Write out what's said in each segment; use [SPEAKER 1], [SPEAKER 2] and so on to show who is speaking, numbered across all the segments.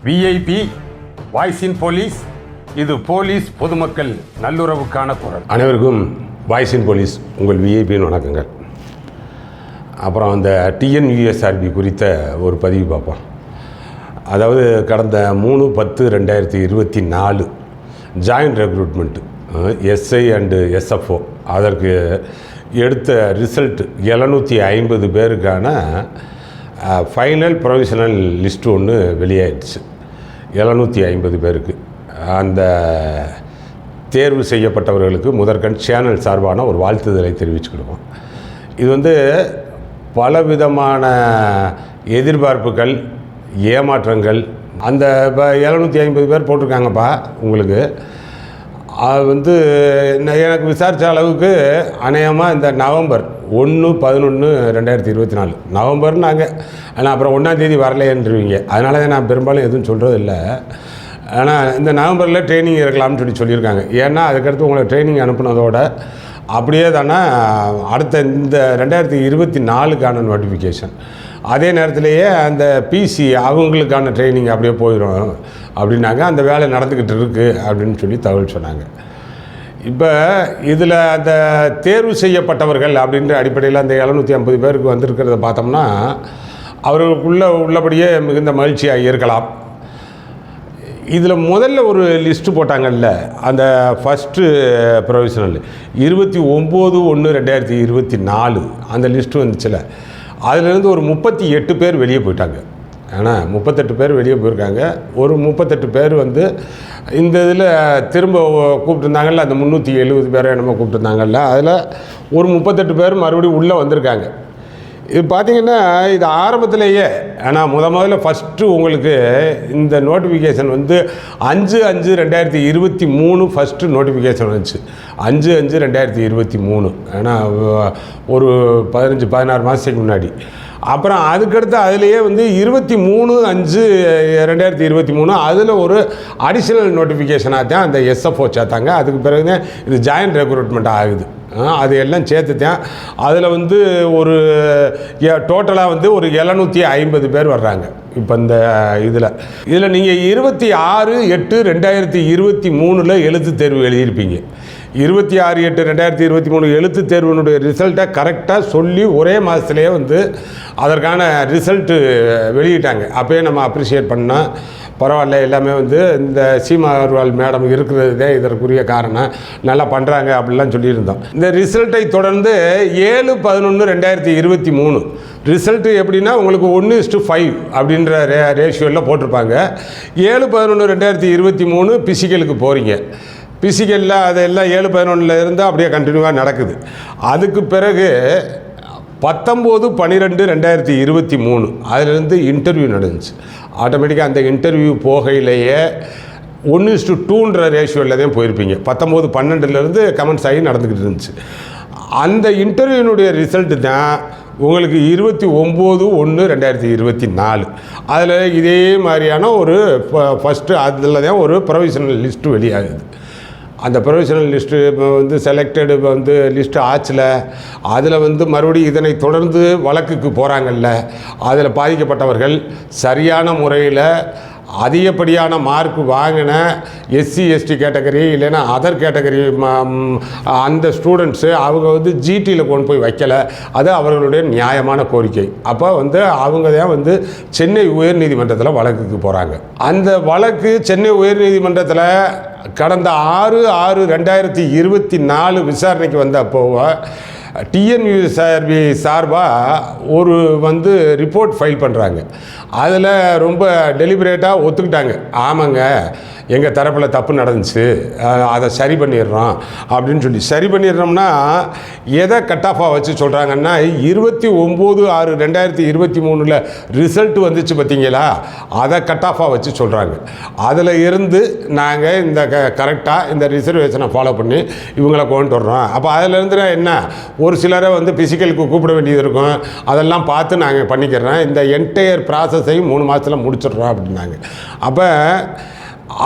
[SPEAKER 1] VIP voice இன் police. இது police பொதுமக்கள் நல்லுறவுக்கான குரல்.
[SPEAKER 2] அனைவருக்கும் வாய்ஸ் இன் போலீஸ் உங்கள் விஐபின்னு வணக்கங்கள். அப்புறம் அந்த டிஎன்யூஎஸ்ஆர்பி குறித்த ஒரு பதிவு பார்ப்போம். அதாவது கடந்த 3/10/2024 joint recruitment SI and SFO அதற்கு எடுத்த ரிசல்ட் 750 பேருக்கான ஃபைனல் ப்ரொவிஷனல் லிஸ்ட்டு ஒன்று வெளியாகிடுச்சு. 750 பேருக்கு அந்த தேர்வு செய்யப்பட்டவர்களுக்கு முதற்கண் சேனல் சார்பான ஒரு வாழ்த்துதலை தெரிவிச்சுக்கிடுவோம். இது பலவிதமான எதிர்பார்ப்புகள், ஏமாற்றங்கள். அந்த இப்போ 750 பேர் போட்டிருக்காங்கப்பா. உங்களுக்கு அது எனக்கு விசாரித்த அளவுக்கு அநேகமாக இந்த நவம்பர் 1/11/2024 நவம்பர்னாங்க. ஆனால் அப்புறம் 1ஆம் தேதி வரலையேன்றுவீங்க. அதனால தான் நான் பெரும்பாலும் எதுவும் சொல்கிறது இல்லை. ஆனால் இந்த நவம்பரில் ட்ரைனிங் இருக்கலாம்னு சொல்லியிருக்காங்க. ஏன்னா அதுக்கடுத்து உங்களை ட்ரைனிங் அனுப்புனதோட அப்படியே தானே அடுத்த இந்த 2024க்கான நோட்டிஃபிகேஷன். அதே நேரத்திலேயே அந்த பிசி அவங்களுக்கான ட்ரைனிங் அப்படியே போயிடும் அப்படின்னாங்க. அந்த வேலை நடந்துக்கிட்டு இருக்குது அப்படின்னு சொல்லி தகவல் சொன்னாங்க. இப்போ இதில் அந்த தேர்வு செய்யப்பட்டவர்கள் அப்படின்ற அடிப்படையில் அந்த 750 பேருக்கு வந்திருக்கிறத பார்த்தோம்னா உள்ளபடியே மிகுந்த மகிழ்ச்சியாக இருக்கலாம். இதில் முதல்ல ஒரு லிஸ்ட்டு போட்டாங்கல்ல, அந்த ஃபஸ்ட்டு ப்ரொவிஷனல் 29/1/2024 அந்த லிஸ்ட்டு வந்துச்சுல, அதிலேருந்து ஒரு 38 பேர் வெளியே போயிட்டாங்க. ஆனால் 38 பேர் வெளியே போயிருக்காங்க. ஒரு 38 பேர் இந்த இதில் திரும்ப கூப்பிட்டுருந்தாங்கல்ல, அந்த 370 பேரை என்னமோ கூப்பிட்டுருந்தாங்கல்ல, அதில் ஒரு 38 பேர் மறுபடியும் உள்ளே வந்திருக்காங்க. இது பார்த்திங்கன்னா இது ஆரம்பத்திலேயே, ஆனால் முதல்ல ஃபஸ்ட்டு உங்களுக்கு இந்த நோட்டிஃபிகேஷன் 5/5/2023 ஃபஸ்ட்டு நோட்டிஃபிகேஷன் வந்துச்சு. 5/5/2023 ஏன்னா ஒரு 15-16 மாதத்துக்கு முன்னாடி. அப்புறம் அதுக்கடுத்து அதிலேயே 23/5/2023 அதில் ஒரு அடிஷ்னல் நோட்டிஃபிகேஷனாக தான் அந்த எஸ்எஃப்ஓ சேர்த்தாங்க. அதுக்கு பிறகு தான் இது ஜாயின்ட் ரெக்ரூட்மெண்ட் ஆகுது. அது எல்லாம் சேர்த்து தான் அதில் ஒரு டோட்டலாக ஒரு 750 பேர் வர்றாங்க. இப்போ இந்த இதில் நீங்கள் 26/8/2023 எழுத்துத் தேர்வு எழுதியிருப்பீங்க. 26/8/2023 எழுத்துத் தேர்வினுடைய ரிசல்ட்டை கரெக்டாக சொல்லி ஒரே மாதத்துலேயே அதற்கான ரிசல்ட்டு வெளியிட்டாங்க. அப்போயே நம்ம அப்ரிஷியேட் பண்ணால் பரவாயில்ல. எல்லாமே இந்த சீமா அகர்வால் மேடம் இருக்கிறது தான் இதற்குரிய காரணம், நல்லா பண்ணுறாங்க அப்படிலாம் சொல்லியிருந்தோம். இந்த ரிசல்ட்டை தொடர்ந்து 7/11/2023 ரிசல்ட்டு எப்படின்னா உங்களுக்கு 1:5 அப்படின்ற ரேஷியோவில் போட்டிருப்பாங்க. 7/11/2023 பிசிக்கலுக்கு போகிறீங்க. பிசிக்கலில் அதெல்லாம் 7/11 இருந்தால் அப்படியே கண்டினியூவாக நடக்குது. அதுக்கு பிறகு 19/12/2023 அதிலிருந்து இன்டர்வியூ நடந்துச்சு. ஆட்டோமேட்டிக்காக அந்த இன்டர்வியூ போகையிலேயே 1:2ன்ற ரேஷியோவில் தான் போயிருப்பீங்க. 19/12 கமெண்ட்ஸ் ஆகி நடந்துக்கிட்டு இருந்துச்சு. அந்த இன்டர்வியூனுடைய ரிசல்ட்டு தான் உங்களுக்கு 29/1/2024 அதில் இதே மாதிரியான ஒரு ஃபஸ்ட்டு அதில் தான் ஒரு ப்ரொவிஷனல் லிஸ்ட்டு வெளியாகுது. அந்த ப்ரொவிஷனல் லிஸ்ட்டு இப்போ செலக்டடு லிஸ்ட்டு ஆச்சில் அதில் மறுபடியும் இதனை தொடர்ந்து வழக்குக்கு போகிறாங்கல்ல, அதில் பாதிக்கப்பட்டவர்கள் சரியான முறையில் அதிகப்படியான மார்க் வாங்கின எஸ்சி எஸ்டி கேட்டகரி இல்லைன்னா அதர் கேட்டகரி அந்த ஸ்டூடெண்ட்ஸு அவங்க ஜிடியில் கொண்டு போய் வைக்கலை. அது அவர்களுடைய நியாயமான கோரிக்கை. அப்போ அவங்க தான் சென்னை உயர்நீதிமன்றத்தில் வழக்குக்கு போகிறாங்க. அந்த வழக்கு சென்னை உயர்நீதிமன்றத்தில் கடந்த 6/6/2024 விசாரணைக்கு அப்போ டிஎன்யூஎஸ்ஆர்பி சார்பாக ஒரு ரிப்போர்ட் ஃபைல் பண்ணுறாங்க. அதில் ரொம்ப டெலிபரேட்டாக ஒத்துக்கிட்டாங்க. ஆமாங்க, எங்கள் தரப்பில் தப்பு நடந்துச்சு, அதை சரி பண்ணிடுறோம் அப்படின்னு சொல்லி. சரி பண்ணிடுறோம்னா எதை கட் ஆஃபாக வச்சு சொல்கிறாங்கன்னா 29/6/2023 ரிசல்ட் வந்துச்சு பார்த்தீங்களா, அதை கட் ஆஃபாக வச்சு சொல்கிறாங்க. அதில் இருந்து நாங்கள் இந்த கரெக்டாக இந்த ரிசர்வேஷனை ஃபாலோ பண்ணி இவங்களை கொண்டு வர்றோம். அப்போ அதிலேருந்து என்ன ஒரு சிலரை பிசிக்கலுக்கு கூப்பிட வேண்டியது இருக்கும். அதெல்லாம் பார்த்து நாங்கள் பண்ணிக்கிறோம். இந்த என்டையர் ப்ராசஸையும் 3 மாதத்தில் முடிச்சிடுறோம் அப்படின்னாங்க. அப்போ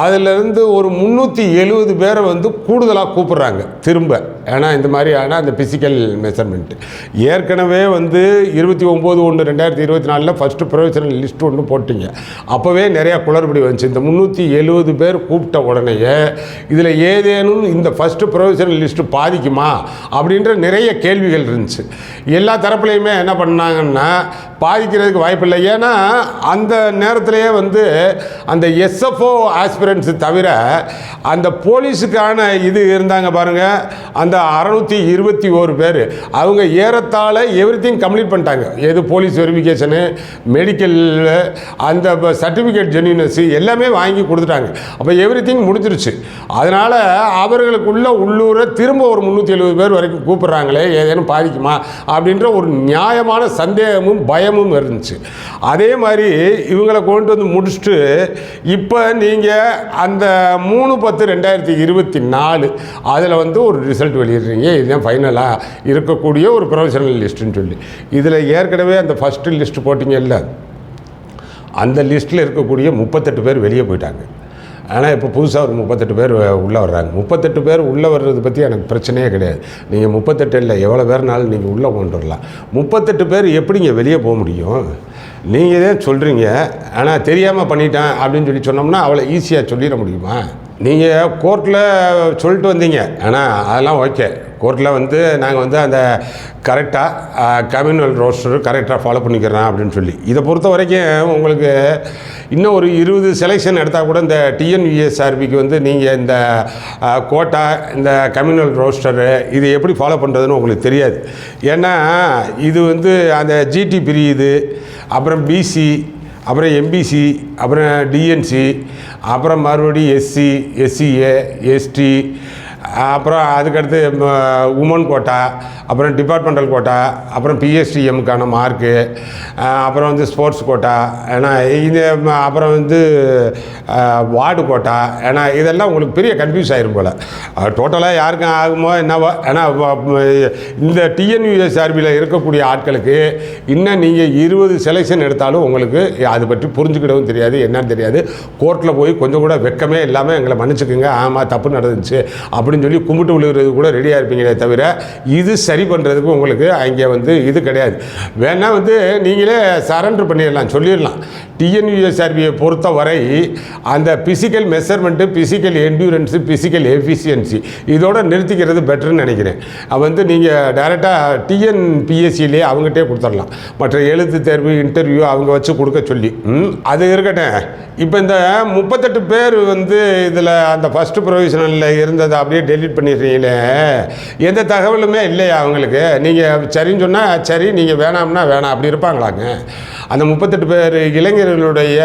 [SPEAKER 2] அதிலிருந்து ஒரு 370 பேரை கூடுதலாக கூப்பிட்றாங்க திரும்ப. ஏன்னா இந்த மாதிரியான அந்த ஃபிசிக்கல் மெஷர்மெண்ட்டு ஏற்கனவே வந்து 29/1/2024 ஃபஸ்ட்டு ப்ரொவிஷனல் லிஸ்ட் ஒன்று போட்டிங்க. அப்போவே நிறையா குளறுபடி வந்துச்சு. இந்த 370 பேர் கூப்பிட்ட உடனேயே இதில் ஏதேனும் இந்த ஃபஸ்ட்டு ப்ரொவிஷனல் லிஸ்ட்டு பாதிக்குமா அப்படின்ற நிறைய கேள்விகள் இருந்துச்சு. எல்லா தரப்புலையுமே என்ன பண்ணாங்கன்னா பாதிக்கிறதுக்கு வாய்ப்பில்லை. ஏன்னா அந்த நேரத்திலேயே வந்து அந்த எஸ்எஃப்ஓ ஆஸ்பிரன்ஸ் தவிர அந்த போலீஸுக்கான இது இருந்தாங்க பாருங்கள், அந்த 621 பேர் அவங்க ஏறத்தாழ எவ்ரிதிங் கம்ப்ளீட் பண்ணிட்டாங்க. எது போலீஸ் வெரிஃபிகேஷனு, மெடிக்கல், அந்த சர்டிஃபிகேட் ஜென்யூனஸ் எல்லாமே வாங்கி கொடுத்துட்டாங்க. அப்போ எவ்ரிதிங் முடிஞ்சிருச்சு. அதனால் அவர்களுக்குள்ள உள்ளூரை திரும்ப ஒரு 370 பேர் வரைக்கும் கூப்பிட்றாங்களே ஏதேனும் பாதிக்குமா அப்படின்ற ஒரு நியாயமான சந்தேகமும் பயமும் இருந்துச்சு. அதே மாதிரி இவங்களை கொண்டு வந்து முடிச்சுட்டு இப்போ நீங்கள் அந்த 3/10/2024 அதில் வந்து ஒரு ரிசல்ட் வெளியிடுறீங்க. இதுதான் ஃபைனலாக இருக்கக்கூடிய ஒரு ப்ரொஃபஷனல் லிஸ்ட்டுன்னு சொல்லி. இதில் ஏற்கனவே அந்த ஃபஸ்ட்டு லிஸ்ட்டு போட்டிங்கல்ல, அந்த லிஸ்ட்டில் இருக்கக்கூடிய 38 பேர் வெளியே போயிட்டாங்க. ஆனால் இப்போ புதுசாக ஒரு 38 பேர் உள்ளே வர்றாங்க. 38 பேர் உள்ளே வர்றது பற்றி எனக்கு பிரச்சனையே கிடையாது. நீங்கள் 38 இல்லை, எவ்வளோ பேர்னாலும் நீங்கள் உள்ளே கொண்டு வரலாம். 38 பேர் எப்படிங்க வெளியே போக முடியும்? நீங்கள் தான் சொல்கிறீங்க, ஆனால் தெரியாமல் பண்ணிட்டேன் அப்படின்னு சொல்லி சொன்னோம்னா அவ்வளோ ஈஸியாக சொல்லிட முடியுமா? நீங்கள் கோர்ட்டில் சொல்லிட்டு வந்தீங்க, ஆனால் அதெல்லாம் ஓகே. கோர்ட்டில் வந்து நாங்கள் வந்து அந்த கரெக்டாக கம்யூனல் ரோஸ்டர் கரெக்டாக ஃபாலோ பண்ணிக்கிறோம் அப்படின்னு சொல்லி. இதை பொறுத்த வரைக்கும் உங்களுக்கு இன்னும் ஒரு 20 செலெக்ஷன் எடுத்தால் கூட இந்த டிஎன்யூஎஸ்ஆர்பிக்கு வந்து நீங்கள் இந்த கோட்டா, இந்த கம்யூனல் ரோஸ்டரு இது எப்படி ஃபாலோ பண்ணுறதுன்னு உங்களுக்கு தெரியாது. ஏன்னா இது வந்து அந்த ஜிடி பிரியுது, அப்புறம் பிசி, அப்புறம் எம்பிசி, அப்புறம் டிஎன்சி, அப்புறம் மறுபடியும் எஸ்சி, எஸ்சிஏ, எஸ்டி, அப்புறம் அதுக்கடுத்து உமன் கோட்டா, அப்புறம் டிபார்ட்மெண்டல் கோட்டா, அப்புறம் பிஎஸ்டிஎம்முக்கான மார்க்கு, அப்புறம் வந்து ஸ்போர்ட்ஸ் கோட்டா, ஏன்னா இது அப்புறம் வந்து வார்டு கோட்டா, ஏன்னா இதெல்லாம் உங்களுக்கு பெரிய கன்ஃபியூஸ் ஆகிரும் போல். டோட்டலாக யாருக்கும் ஆகுமோ என்னவோ. ஏன்னா இந்த டிஎன்யூஎஸ்ஆர்பியில் இருக்கக்கூடிய ஆட்களுக்கு இன்னும் நீங்கள் 20 செலெக்ஷன் எடுத்தாலும் உங்களுக்கு அதை பற்றி புரிஞ்சுக்கிடவும் தெரியாது, என்னன்னு தெரியாது. கோர்ட்டில் போய் கொஞ்சம் கூட வெக்கமே இல்லாமல் எங்களை மன்னிச்சுக்குங்க, ஆமாம் தப்பு நடந்துச்சு அப்படின்னு சொல்லி கும்பிட்டு விழுகிறது கூட ரெடியாக இருப்பீங்களே தவிர இது சரி பண்ணுறதுக்கு உங்களுக்கு அங்கே வந்து இது கிடையாது. வேணால் வந்து நீங்களே சரண்டர் பண்ணிடலாம், சொல்லிடலாம். டிஎன்யூஎஸ்ஆர்பியை பொறுத்த வரை அந்த physical measurement, physical endurance, physical efficiency இதோட நிறுத்திக்கிறது பெட்டர்னு நினைக்கிறேன். வந்து நீங்கள் டைரெக்டாக டிஎன்பிஎஸ்சிலே அவங்ககிட்டே கொடுத்துடலாம். மற்ற எழுத்து தேர்வு, இன்டர்வியூ அவங்க வச்சு கொடுக்க சொல்லி அது இருக்கட்டும். இப்போ இந்த 38 பேர் வந்து இதில் அந்த ஃபஸ்ட்டு ப்ரொவிஷனலில் இருந்ததை அப்படியே டெலீட் பண்ணிடுறீங்களே, எந்த தகவலுமே இல்லையா அவங்களுக்கு? நீங்கள் சரின்னு சொன்னால் சரி, நீங்கள் வேணாம்னா வேணாம், அப்படி இருப்பாங்களாங்க? அந்த 38 பேர் இளைஞர்களுடைய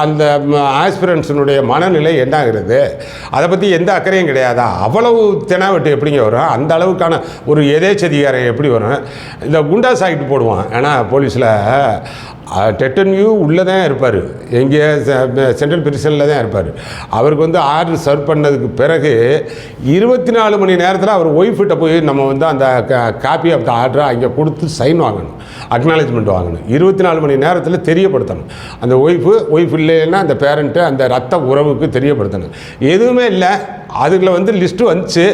[SPEAKER 2] அந்த ஆஸ்பிரன்ஸினுடைய மனநிலை என்ன ஆகுறது? அதை பற்றி எந்த அக்கறையும் கிடையாதா? அவ்வளவு தெனாவட்டு எப்படிங்க வரும்? அந்த அளவுக்கான ஒரு எதேச்சதிகாரம் எப்படி வரும்? இந்த குண்டாஸ் ஆகிட்டு போடுவான். ஏன்னா போலீஸில் டெட்டன்யூ உள்ளே தான் இருப்பார், எங்கே சென்ட்ரல் பிரிசனில் தான் இருப்பார். அவருக்கு வந்து ஆர்டர் சர்வ் பண்ணதுக்கு பிறகு 24 மணி நேரத்தில் அவர் ஒய்ஃப்கிட்ட போய் நம்ம வந்து அந்த காப்பி ஆஃப் த ஆர்டரை அங்கே கொடுத்து சைன் வாங்கணும், அக்னாலேஜ்மெண்ட் வாங்கணும். 24 மணி நேரத்தில் தெரியப்படுத்தணும். அந்த ஒய்ஃப் இல்லைன்னா அந்த பேரண்ட்டு அந்த ரத்த உறவுக்கு தெரியப்படுத்தணும். எதுவுமே இல்லை. அதுக்குள்ள வந்து லிஸ்ட்டு வந்துச்சு.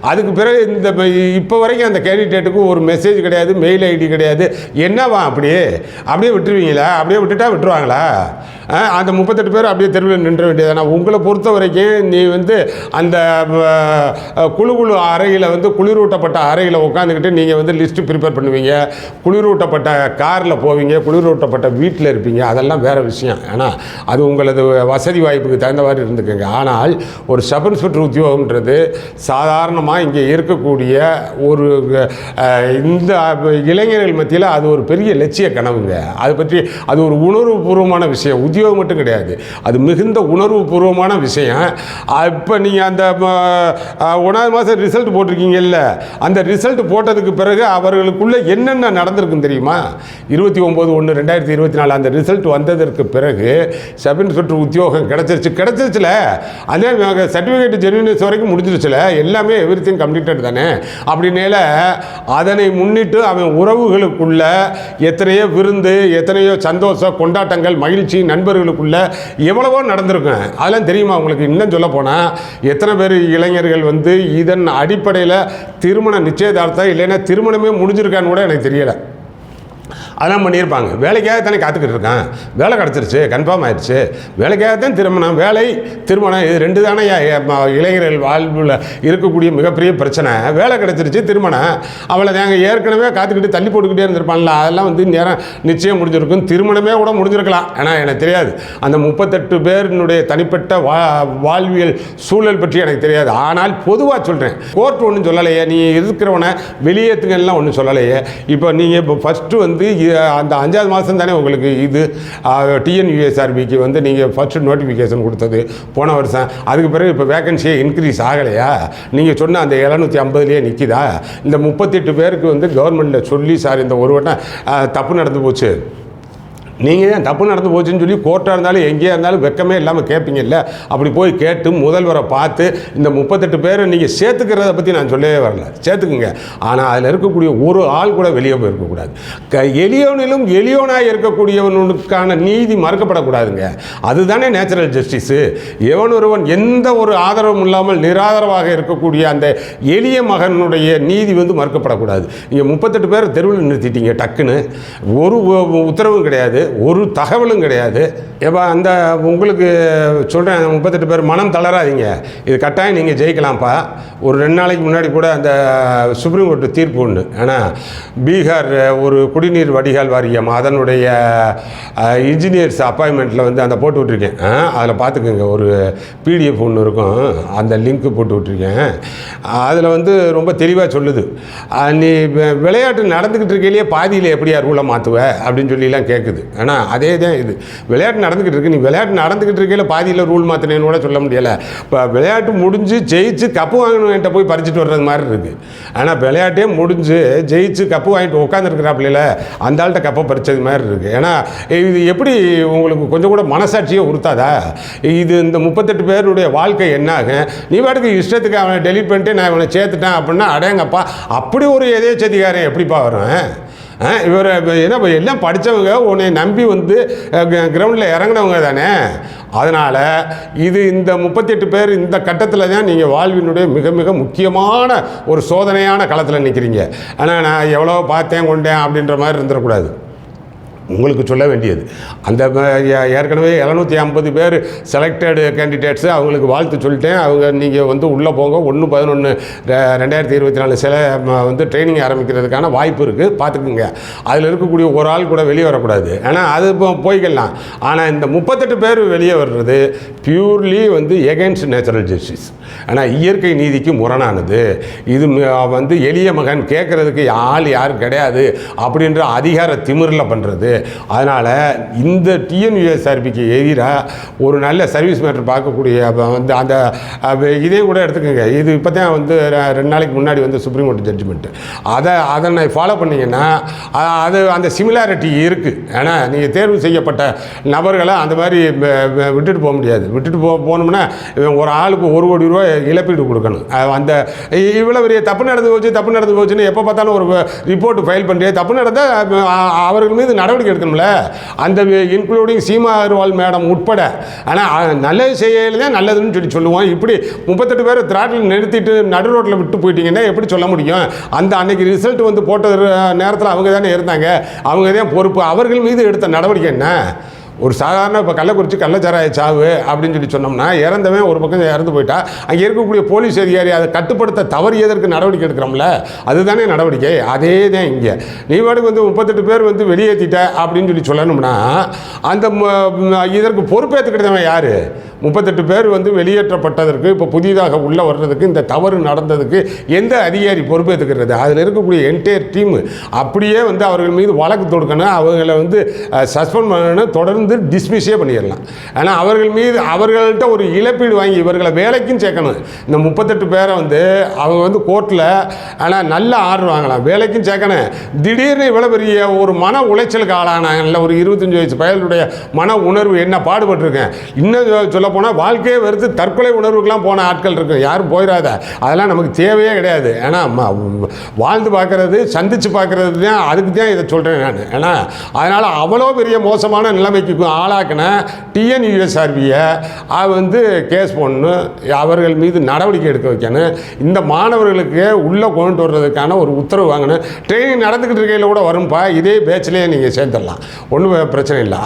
[SPEAKER 2] அதுக்கு பிறகு இந்த இப்போ வரைக்கும் அந்த கேண்டிடேட்டுக்கு ஒரு மெசேஜ் கிடையாது, மெயில் ஐடி கிடையாது. என்னவா அப்படியே விட்டுருவீங்களா? அப்படியே விட்டுட்டா விட்டுருவாங்களா? அந்த 38 பேர் அப்படியே தெருவில் நின்ற வேண்டியதானா? உங்களை பொறுத்த வரைக்கும் நீ வந்து அந்த குழு அறையில் வந்து குளிரூட்டப்பட்ட அறையில் உட்காந்துக்கிட்டு நீங்கள் வந்து லிஸ்ட்டு ப்ரிப்பேர் பண்ணுவீங்க, குளிரூட்டப்பட்ட காரில் போவீங்க, குளிரூட்டப்பட்ட வீட்டில் இருப்பீங்க. அதெல்லாம் வேறு விஷயம். ஏன்னா அது உங்களது வசதி வாய்ப்புக்கு தகுந்தவாறு இருந்துக்குங்க. ஆனால் ஒரு சப் இன்ஸ்பெக்டர் உத்தியோகம்ன்றது சாதாரணமாக இங்கே இருக்கக்கூடிய ஒரு இந்த இளைஞர்கள் மத்தியில் அது ஒரு பெரிய லட்சிய கனவுங்க. அதை பற்றி அது ஒரு உணர்வுபூர்வமான விஷயம். உத்தியோகம் மட்டும் கிடையாது, அது மிகுந்த உணர்வுபூர்வமான விஷயம். இப்போ நீங்கள் அந்த 1ஆவது மாதம் ரிசல்ட் போட்டிருக்கீங்கல்ல, அந்த ரிசல்ட் போட்டதுக்கு பிறகு அவர்களுக்குள்ளே என்னென்ன நடந்திருக்குன்னு தெரியுமா? 29/1/2024 அந்த ரிசல்ட் வந்ததற்கு பிறகு சப் இன்ஸ்பெக்டர் உத்தியோகம் கிடச்சிருச்சுல, அதே சர்டிஃபிகேட் ஜென்யூனஸ் வரைக்கும் முடிஞ்சிருச்சுல, எல்லாமே எவ்ரிதிங் கம்ப்ளீட்டட் தானே. அப்படின்னால அதனை முன்னிட்டு அவன் உறவுகளுக்குள்ள எத்தனையோ விருந்து, எத்தனையோ எத்தனையோ சந்தோஷம், கொண்டாட்டங்கள், மகிழ்ச்சி, நண்பர்களுக்குள்ள எவ்வளவோ நடந்திருக்கும். அதெல்லாம் தெரியுமா உங்களுக்கு? இன்னும் சொல்ல போனால் எத்தனை பேர் இளைஞர்கள் வந்து இதன் அடிப்படையில் திருமண நிச்சயதார்த்தம் இல்லைன்னா திருமணமே முடிஞ்சிருக்கான்னு கூட எனக்கு தெரியலை. அதெல்லாம் பண்ணியிருப்பாங்க. வேலைக்காக தானே காத்துக்கிட்டு இருக்கான், வேலை கிடச்சிருச்சு, கன்ஃபார்ம் ஆயிடுச்சு, வேலைக்காகத்தான் திருமணம், வேலை திருமணம், இது ரெண்டு தானே இளைஞர்கள் வாழ்வில் இருக்கக்கூடிய மிகப்பெரிய பிரச்சனை. வேலை கிடச்சிருச்சு, திருமணம், அவளை நாங்கள் ஏற்கனவே காத்துக்கிட்டு தள்ளி போட்டுக்கிட்டே இருந்திருப்பான்ல, அதெல்லாம் வந்து நேரம் நிச்சயம் முடிஞ்சிருக்கும், திருமணமே கூட முடிஞ்சிருக்கலாம். ஏன்னா எனக்கு தெரியாது அந்த 38 பேரினுடைய தனிப்பட்ட வாழ்வியல் சூழல் பற்றி எனக்கு தெரியாது. ஆனால் பொதுவாக சொல்கிறேன், கோர்ட் ஒன்றும் சொல்லலையே, நீ இருக்கிறவனை வெளியேற்றுங்கலாம் ஒன்றும் சொல்லலையே. இப்போ நீங்கள் இப்போ ஃபஸ்ட்டு வந்து அந்த 5வது மாதம் தானே உங்களுக்கு இது டிஎன்யூஎஸ்ஆர்பிக்கு வந்து நீங்கள் ஃபஸ்ட்டு நோட்டிஃபிகேஷன் கொடுத்தது போன வருஷம். அதுக்கு பிறகு இப்போ வேகன்சியே இன்க்ரீஸ் ஆகலையா? நீங்கள் சொன்ன அந்த 750லேயே நிற்கிதா? இந்த 38 பேருக்கு வந்து கவர்மெண்ட்டில் சொல்லி சார் இந்த ஒரு வட்டம் தப்பு நடந்து போச்சு, நீங்கள் ஏன் தப்பு நடந்து போச்சுன்னு சொல்லி கோர்ட்டாக இருந்தாலும் எங்கேயா இருந்தாலும் வெக்கமே இல்லாமல் கேட்பீங்கல்ல, அப்படி போய் கேட்டு முதல்வரை பார்த்து இந்த 38 பேரை நீங்கள் சேர்த்துக்கிறத பற்றி நான் சொல்லவே வரல, சேர்த்துக்குங்க. ஆனால் அதில் இருக்கக்கூடிய ஒரு ஆள் கூட வெளியே போயிருக்கக்கூடாது. எளியோனிலும் எளியோனாக இருக்கக்கூடியவனுக்கான நீதி மறுக்கப்படக்கூடாதுங்க. அதுதானே நேச்சுரல் ஜஸ்டிஸு. எவன் ஒருவன் எந்த ஒரு ஆதரவும் இல்லாமல் நிராதரவாக இருக்கக்கூடிய அந்த எளிய மகனுடைய நீதி வந்து மறுக்கப்படக்கூடாது. நீங்கள் 38 பேரை தெருவில் நிறுத்திட்டீங்க டக்குன்னு, ஒரு உத்தரவும் கிடையாது, ஒரு தகவலும் கிடையாது. ஏப்பா அந்த உங்களுக்கு சொல்கிறேன், 38 பேர் மனம் தளராதீங்க, இது கட்டாயம் நீங்கள் ஜெயிக்கலாம்ப்பா. ஒரு 2 நாளைக்கு முன்னாடி கூட அந்த சுப்ரீம் கோர்ட்டு தீர்ப்பு ஒன்று, ஆனால் பீகார் ஒரு குடிநீர் வடிகால் வாரியம் அதனுடைய இன்ஜினியர்ஸ் அப்பாயின்மெண்ட்டில் வந்து அந்த போட்டு விட்ருக்கேன், அதில் பார்த்துக்குங்க, ஒரு பிடிஎஃப் ஒன்று இருக்கும், அந்த லிங்க்கு போட்டு விட்ருக்கேன். அதில் வந்து ரொம்ப தெளிவாக சொல்லுது, நீ விளையாட்டு நடந்துக்கிட்டு இருக்கையிலேயே பாதியில் எப்படியா ரூலை மாற்றுவ அப்படின்னு சொல்லிலாம் கேட்குது. ஆனால் அதே தான் இது, விளையாட்டு நடந்துக்கிட்டு இருக்கு, நீ விளையாட்டு நடந்துக்கிட்டு இருக்கையில் பாதியில் ரூல் மாற்றினேன்னு கூட சொல்ல முடியலை. இப்போ விளையாட்டு முடிஞ்சு ஜெயிச்சு கப்பு வாங்கணுன்ட்ட போய் பறிச்சுட்டு வர்றது மாதிரி இருக்குது. ஆனால் விளையாட்டே முடிஞ்சு ஜெயிச்சு கப்பு வாங்கிட்டு உட்காந்துருக்கிறாப்பில்ல, அந்த ஆள்கிட்ட கப்பை பறிச்சது மாதிரி இருக்குது. ஏன்னா இது எப்படி உங்களுக்கு கொஞ்சம் கூட மனசாட்சியை உறுத்தாதா? இது இந்த 38 பேருடைய வாழ்க்கை என்ன ஆகும்? நீ பாட்டுக்கு இஷ்டத்துக்கு அவனை டெலிட் பண்ணிட்டு நான் இவனை சேர்த்துட்டேன் அப்படின்னா அடேங்கப்பா, அப்படி ஒரு எதேச்சதிகாரம் எப்படிப்பா வரும்? இவர் என்ன எல்லாம் படித்தவங்க, உன்னை நம்பி வந்து கிரவுண்டில் இறங்கினவங்க தானே. அதனால் இது இந்த 38 பேர் இந்த கட்டத்தில் தான் நீங்கள் வாழ்வினுடைய மிக மிக முக்கியமான ஒரு சோதனையான களத்தில் நிற்கிறீங்க. ஆனால் நான் எவ்வளோ பார்த்தேன் கொண்டேன் அப்படின்ற மாதிரி இருந்துடக்கூடாது. உங்களுக்கு சொல்ல வேண்டியது அந்த ஏற்கனவே 750 பேர் செலக்டடு கேண்டிடேட்ஸு, அவங்களுக்கு வாழ்த்து சொல்லிட்டேன். அவங்க நீங்கள் வந்து உள்ளே போங்க, 1/11/2024 சில வந்து ட்ரைனிங் ஆரம்பிக்கிறதுக்கான வாய்ப்பு இருக்குது, பார்த்துக்குங்க. அதில் இருக்கக்கூடிய ஒரு ஆள் கூட வெளியே வரக்கூடாது. ஏன்னா அது இப்போ போய்க்கலாம். ஆனால் இந்த 38 பேர் வெளியே வர்றது பியூர்லி வந்து எகென்ஸ்ட் நேச்சுரல் ஜஸ்டிஸ். ஆனால் இயற்கை நீதிக்கு முரணானது. இது வந்து எளிய மகன் கேட்குறதுக்கு ஆள் யாரும் கிடையாது அப்படின்ற அதிகார திமிரில் பண்ணுறது. அதனால் இந்த டிஎன்யூஎஸ்ஆர்பிக்கு எதிராக ஒரு நல்ல சர்வீஸ் மேட்டர் பார்க்கக்கூடிய வந்து அந்த இதே கூட எடுத்துக்கோங்க. இது இப்போ தான் வந்து 2 நாளைக்கு முன்னாடி வந்து சுப்ரீம் கோர்ட் ஜட்ஜ்மெண்ட்டு, அதை நான் ஃபாலோ பண்ணிங்கன்னா அது அந்த சிமிலாரிட்டி இருக்குது. ஏன்னா நீங்கள் தேர்வு செய்யப்பட்ட நபர்களை அந்த மாதிரி விட்டுட்டு போக முடியாது. விட்டுட்டு போகணும்னா ஒரு ஆளுக்கு 1 கோடி ரூபா இழப்பீடு கொடுக்கணும். அந்த இவ்வளோ பெரிய தப்பு நடந்து போச்சுன்னு எப்போ பார்த்தாலும் ஒரு ரிப்போர்ட் ஃபைல் பண்ணுறேன், தப்பு நடந்தால் அவர்கள் மீது நடவடிக்கை எடுக்கணும்ல, அந்த இன்க்ளூடிங் சீமா அகர்வால் மேடம் உட்பட. ஆனால் நல்லது செய்யல தான் நல்லதுன்னு சொல்லுவோம். இப்படி 38 பேர் திராட்டில் நிறுத்திட்டு நடு ரோட்டில் விட்டு போயிட்டீங்கன்னா எப்படி சொல்ல முடியும்? அந்த அன்னைக்கு ரிசல்ட் வந்து போட்ட நேரத்தில் அவங்க தானே இருந்தாங்க, அவங்க தான் பொறுப்பு. அவர்கள் மீது எடுத்த நடவடிக்கை என்ன? ஒரு சாதாரண இப்போ கள்ளக்குறிச்சி கள்ளச்சாராய சாவு அப்படின்னு சொல்லி சொன்னோம்னா இறந்தவன் ஒரு பக்கம் இறந்து போயிட்டா, அங்கே இருக்கக்கூடிய போலீஸ் அதிகாரி அதை கட்டுப்படுத்த தவறியதற்கு நடவடிக்கை எடுக்கிறோம்ல, அதுதானே நடவடிக்கை. அதே தான் இங்கே. நீ பாட்டுக்கு வந்து 38 பேர் வந்து வெளியேற்றிட்ட அப்படின்னு சொல்லி சொல்லணும்னா அந்த இதற்கு பொறுப்பேற்றுக்கிட்டவன் யார்? 38 பேர் வந்து வெளியேற்றப்பட்டதற்கு இப்போ புதிதாக உள்ளே வர்றதுக்கு இந்த தவறு நடந்ததுக்கு எந்த அதிகாரி பொறுப்பேற்றுக்கிறது? அதில் இருக்கக்கூடிய என்டையர் டீமு அப்படியே வந்து அவர்கள் மீது வழக்கு தொடுக்கணும், அவங்களை வந்து சஸ்பெண்ட் பண்ணணும், தொடர்ந்து வந்து டிஸ்மிஸே பண்ணிடலாம். ஆனால் அவர்கள்ட்ட ஒரு இழப்பீடு வாங்கி இவர்களை வேலைக்கும் சேர்க்கணும். இந்த 38 பேரை வந்து அவங்க வந்து கோர்ட்டில் ஆனால் நல்ல ஆர்டர் வாங்கலாம், வேலைக்கும் சேர்க்கணும். திடீர்னு இவ்வளோ பெரிய ஒரு மன உளைச்சலுக்கு ஆளானாங்கல்ல, ஒரு 25 வயசு பயலுடைய மன உணர்வு என்ன பாடுபட்டிருக்கேன். இன்னும் சொல்லப்போனால் வாழ்க்கையே வெறுத்து தற்கொலை உணர்வுக்கெலாம் போன ஆட்கள் இருக்கு. யாரும் போயிடாத, அதெல்லாம் நமக்கு தேவையே கிடையாது. ஏன்னா வாழ்ந்து பார்க்கறது, சந்தித்து பார்க்கறது தான், அதுக்கு தான் இதை சொல்கிறேன் நான். ஏன்னா அதனால் அவ்வளோ பெரிய மோசமான நிலைமைக்கு ஆளாக்கின டிஎன்யூஎஸ்ஆர்பியை வந்து கேஸ் போடணும், அவர்கள் மீது நடவடிக்கை எடுக்க வைக்கணும். இந்த மாணவர்களுக்கு உள்ளே கொண்டு வர்றதுக்கான ஒரு உத்தரவு வாங்கணும். ட்ரைனிங் நடந்துக்கிட்டு இருக்கையில் கூட வரும்பா, இதே பேட்ச்லேயே நீங்கள் சேர்ந்துடலாம், ஒன்றும் பிரச்சனை இல்லை.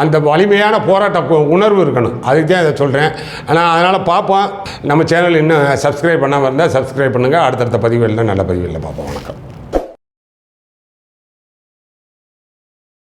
[SPEAKER 2] அந்த வலிமையான போராட்ட உணர்வு இருக்கணும், அதுக்கு தான் இதை சொல்கிறேன். ஆனால் அதனால் பார்ப்போம். நம்ம சேனல் இன்னும் சப்ஸ்கிரைப் பண்ணாமல் இருந்தால் சப்ஸ்கிரைப் பண்ணுங்கள். அடுத்தடுத்த பதிவுகளில் நல்ல பதிவுகளில் பார்ப்போம். வணக்கம்.